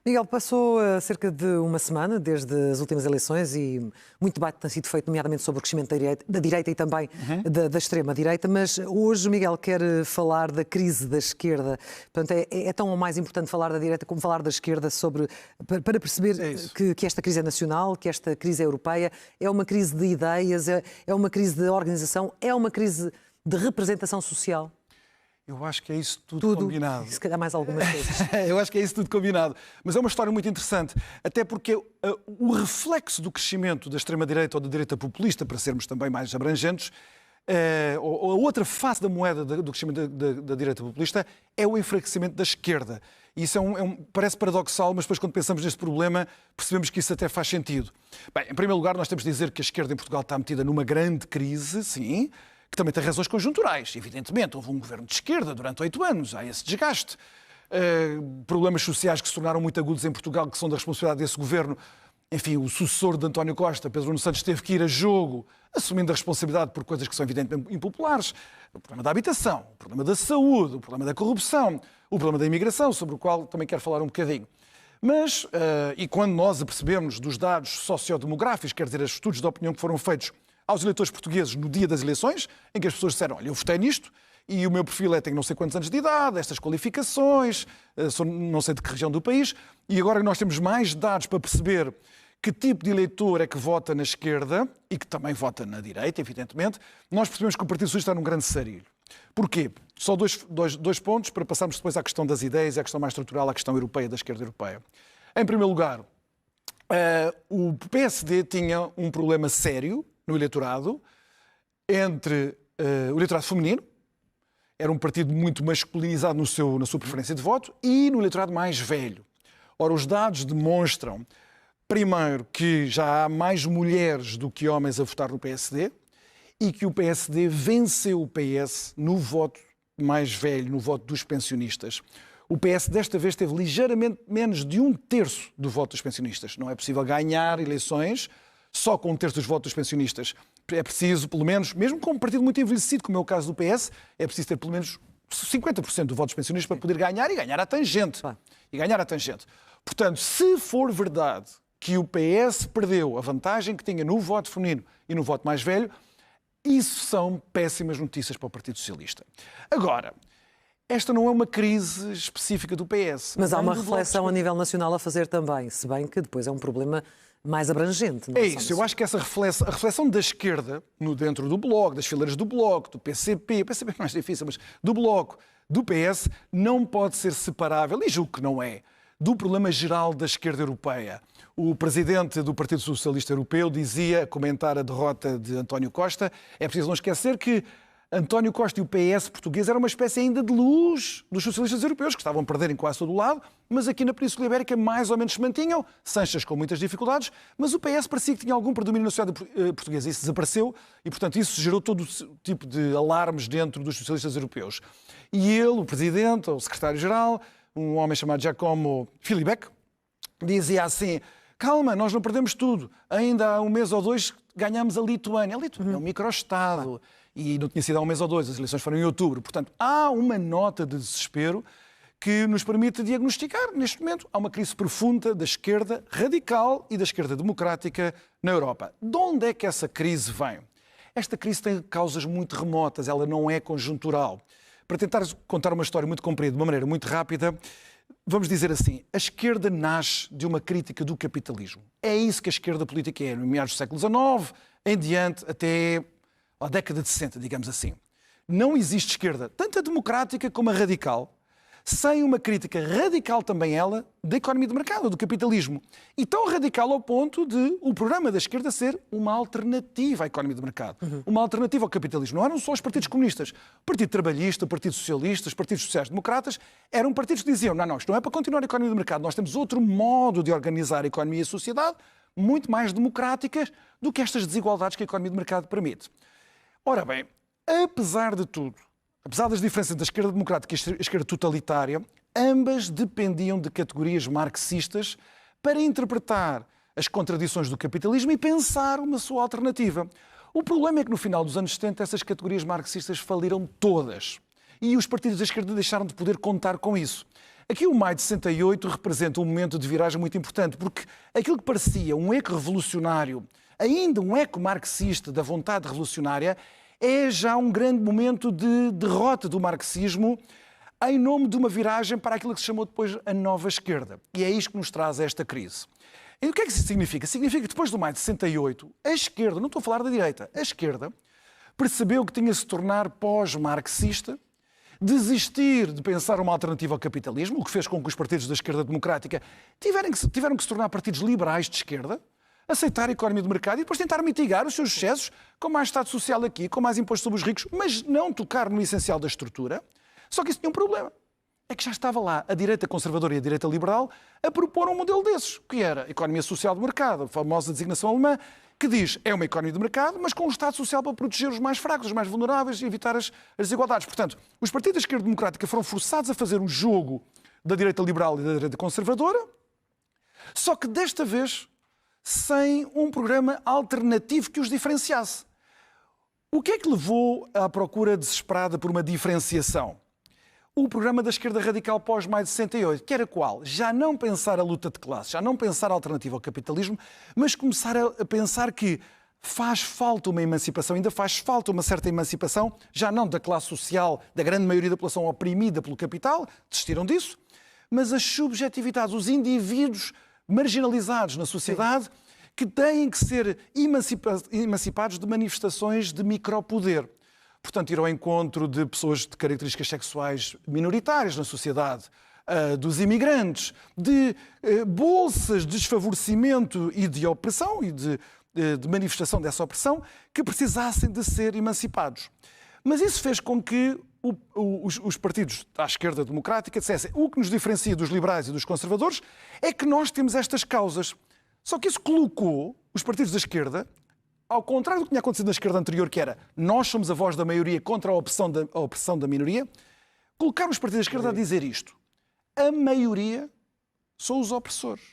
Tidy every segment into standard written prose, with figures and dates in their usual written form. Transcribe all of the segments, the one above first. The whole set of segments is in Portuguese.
Miguel, passou cerca de uma semana desde as últimas eleições e muito debate tem sido feito, nomeadamente sobre o crescimento da direita e também da extrema-direita, mas hoje Miguel quer falar da crise da esquerda. Portanto, é tão ou mais importante falar da direita como falar da esquerda para perceber que esta crise é nacional, que esta crise é europeia, é uma crise de ideias, é uma crise de organização, é uma crise de representação social. Eu acho que é isso tudo combinado. Se calhar mais algumas coisas. Eu acho que é isso tudo combinado. Mas é uma história muito interessante, até porque o reflexo do crescimento da extrema-direita ou da direita populista, para sermos também mais abrangentes, ou a outra face da moeda do crescimento da direita populista é o enfraquecimento da esquerda. E isso parece paradoxal, mas depois quando pensamos neste problema percebemos que isso até faz sentido. Bem, em primeiro lugar, nós temos de dizer que a esquerda em Portugal está metida numa grande crise, sim, que também tem razões conjunturais. Evidentemente, houve um governo de esquerda durante 8 anos, há esse desgaste. Problemas sociais que se tornaram muito agudos em Portugal, que são da responsabilidade desse governo. Enfim, o sucessor de António Costa, Pedro Nuno Santos, teve que ir a jogo, assumindo a responsabilidade por coisas que são evidentemente impopulares. O problema da habitação, o problema da saúde, o problema da corrupção, o problema da imigração, sobre o qual também quero falar um bocadinho. Mas, e quando nós apercebemos dos dados sociodemográficos, quer dizer, os estudos de opinião que foram feitos aos eleitores portugueses no dia das eleições, em que as pessoas disseram, olha, eu votei nisto e o meu perfil tem não sei quantos anos de idade, estas qualificações, sou não sei de que região do país, e agora nós temos mais dados para perceber que tipo de eleitor é que vota na esquerda e que também vota na direita, evidentemente, nós percebemos que o Partido Socialista está num grande sarilho. Porquê? Só dois pontos para passarmos depois à questão das ideias, à questão mais estrutural, à questão europeia, da esquerda europeia. Em primeiro lugar, o PSD tinha um problema sério no eleitorado, entre o eleitorado feminino, era um partido muito masculinizado na sua preferência de voto, e no eleitorado mais velho. Ora, os dados demonstram, primeiro, que já há mais mulheres do que homens a votar no PSD, e que o PSD venceu o PS no voto mais velho, no voto dos pensionistas. O PS desta vez teve ligeiramente menos de 1/3 do voto dos pensionistas. Não é possível ganhar eleições só com 1/3 dos votos dos pensionistas. É preciso, pelo menos, mesmo com um partido muito envelhecido, como é o caso do PS, é preciso ter pelo menos 50% do voto dos pensionistas para poder ganhar e ganhar à tangente. Portanto, se for verdade que o PS perdeu a vantagem que tinha no voto feminino e no voto mais velho, isso são péssimas notícias para o Partido Socialista. Agora, esta não é uma crise específica do PS. Mas há uma reflexão a nível nacional a fazer também, se bem que depois é um problema mais abrangente. É isso, eu acho que a reflexão da esquerda, dentro do Bloco, das fileiras do Bloco, do PCP, o PCP é mais difícil, mas do Bloco, do PS, não pode ser separável, e julgo que não é, do problema geral da esquerda europeia. O presidente do Partido Socialista Europeu dizia, a comentar a derrota de António Costa, é preciso não esquecer que António Costa e o PS português eram uma espécie ainda de luz dos socialistas europeus, que estavam a perder em quase todo o lado, mas aqui na Península Ibérica mais ou menos se mantinham, Sanches com muitas dificuldades, mas o PS parecia que tinha algum predomínio na sociedade portuguesa. Isso desapareceu e, portanto, isso gerou todo o tipo de alarmes dentro dos socialistas europeus. E ele, o presidente, o secretário-geral, um homem chamado Giacomo Filibeck, dizia assim, calma, nós não perdemos tudo, ainda há 1 mês ou 2 ganhamos a Lituânia. A Lituânia é um microestado. E não tinha sido há 1 mês ou 2, as eleições foram em outubro. Portanto, há uma nota de desespero que nos permite diagnosticar, neste momento, há uma crise profunda da esquerda radical e da esquerda democrática na Europa. De onde é que essa crise vem? Esta crise tem causas muito remotas, ela não é conjuntural. Para tentar contar uma história muito comprida, de uma maneira muito rápida, vamos dizer assim, a esquerda nasce de uma crítica do capitalismo. É isso que a esquerda política é, no meados do século XIX, em diante, até a década de 60, digamos assim. Não existe esquerda, tanto a democrática como a radical, sem uma crítica radical também ela da economia de mercado, do capitalismo. E tão radical ao ponto de o programa da esquerda ser uma alternativa à economia de mercado. Uma alternativa ao capitalismo. Não eram só os partidos comunistas. O Partido Trabalhista, o Partido Socialista, os partidos sociais-democratas eram partidos que diziam não, isto não é para continuar a economia de mercado. Nós temos outro modo de organizar a economia e a sociedade muito mais democráticas do que estas desigualdades que a economia de mercado permite. Ora bem, apesar de tudo, apesar das diferenças da esquerda democrática e a esquerda totalitária, ambas dependiam de categorias marxistas para interpretar as contradições do capitalismo e pensar uma sua alternativa. O problema é que no final dos anos 70 essas categorias marxistas faliram todas e os partidos da esquerda deixaram de poder contar com isso. Aqui o maio de 68 representa um momento de viragem muito importante, porque aquilo que parecia um eco revolucionário, ainda um eco marxista da vontade revolucionária, é já um grande momento de derrota do marxismo em nome de uma viragem para aquilo que se chamou depois a nova esquerda. E é isto que nos traz a esta crise. E o que é que isso significa? Significa que depois do maio de 68, a esquerda, não estou a falar da direita, a esquerda percebeu que tinha de se tornar pós-marxista, desistir de pensar uma alternativa ao capitalismo, o que fez com que os partidos da esquerda democrática tiveram que se tornar partidos liberais de esquerda, aceitar a economia de mercado e depois tentar mitigar os seus excessos com mais Estado Social aqui, com mais imposto sobre os ricos, mas não tocar no essencial da estrutura. Só que isso tinha um problema. É que já estava lá a direita conservadora e a direita liberal a propor um modelo desses, que era a economia social de mercado, a famosa designação alemã, que diz é uma economia de mercado, mas com um Estado social para proteger os mais fracos, os mais vulneráveis e evitar as desigualdades. Portanto, os partidos da esquerda democrática foram forçados a fazer o jogo da direita liberal e da direita conservadora, só que desta vez sem um programa alternativo que os diferenciasse. O que é que levou à procura desesperada por uma diferenciação? O programa da esquerda radical pós-maio de 68, que era qual? Já não pensar a luta de classes, já não pensar a alternativa ao capitalismo, mas começar a pensar que faz falta uma emancipação, ainda faz falta uma certa emancipação, já não da classe social, da grande maioria da população oprimida pelo capital, desistiram disso, mas as subjetividades, os indivíduos marginalizados na sociedade, que têm que ser emancipados de manifestações de micropoder. Portanto, ir ao encontro de pessoas de características sexuais minoritárias na sociedade, dos imigrantes, de bolsas de desfavorecimento e de opressão e de manifestação dessa opressão que precisassem de ser emancipados. Mas isso fez com que os partidos à esquerda democrática dissessem o que nos diferencia dos liberais e dos conservadores é que nós temos estas causas. Só que isso colocou os partidos da esquerda, ao contrário do que tinha acontecido na esquerda anterior, que era nós somos a voz da maioria contra a opressão da minoria, colocaram os partidos da esquerda a dizer isto. A maioria são os opressores.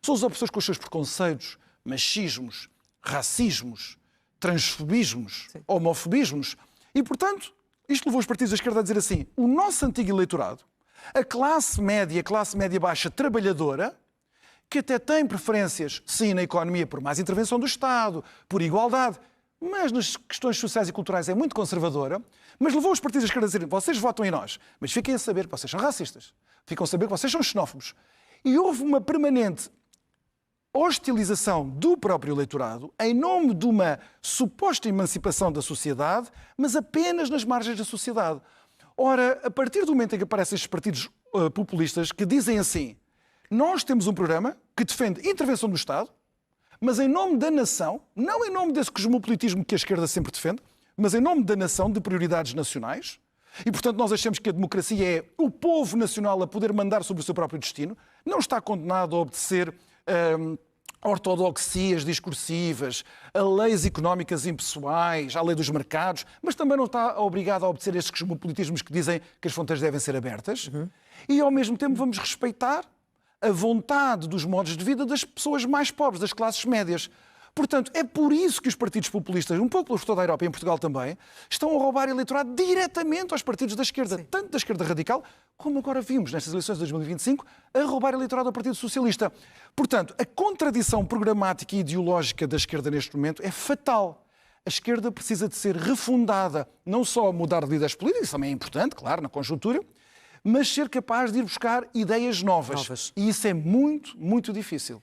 São os opressores com os seus preconceitos, machismos, racismos, transfobismos, homofobismos. E, portanto, isto levou os partidos da esquerda a dizer assim, o nosso antigo eleitorado, a classe média baixa trabalhadora, que até tem preferências, sim, na economia por mais intervenção do Estado, por igualdade, mas nas questões sociais e culturais é muito conservadora, mas levou os partidos da esquerda a dizer vocês votam em nós, mas fiquem a saber que vocês são racistas, ficam a saber que vocês são xenófobos. E houve uma permanente hostilização do próprio eleitorado em nome de uma suposta emancipação da sociedade, mas apenas nas margens da sociedade. Ora, a partir do momento em que aparecem estes partidos populistas que dizem assim, nós temos um programa que defende intervenção do Estado, mas em nome da nação, não em nome desse cosmopolitismo que a esquerda sempre defende, mas em nome da nação, de prioridades nacionais. E, portanto, nós achamos que a democracia é o povo nacional a poder mandar sobre o seu próprio destino, não está condenado a obedecer ortodoxias discursivas, a leis económicas impessoais, à lei dos mercados, mas também não está obrigado a obedecer estes cosmopolitismos que dizem que as fronteiras devem ser abertas. E, ao mesmo tempo, vamos respeitar a vontade dos modos de vida das pessoas mais pobres, das classes médias. Portanto, é por isso que os partidos populistas, um pouco por toda a Europa e em Portugal também, estão a roubar eleitorado diretamente aos partidos da esquerda, tanto da esquerda radical, como agora vimos nestas eleições de 2025, a roubar eleitorado ao Partido Socialista. Portanto, a contradição programática e ideológica da esquerda neste momento é fatal. A esquerda precisa de ser refundada, não só mudar de líderes políticos, isso também é importante, claro, na conjuntura, mas ser capaz de ir buscar ideias novas. E isso é muito, muito difícil.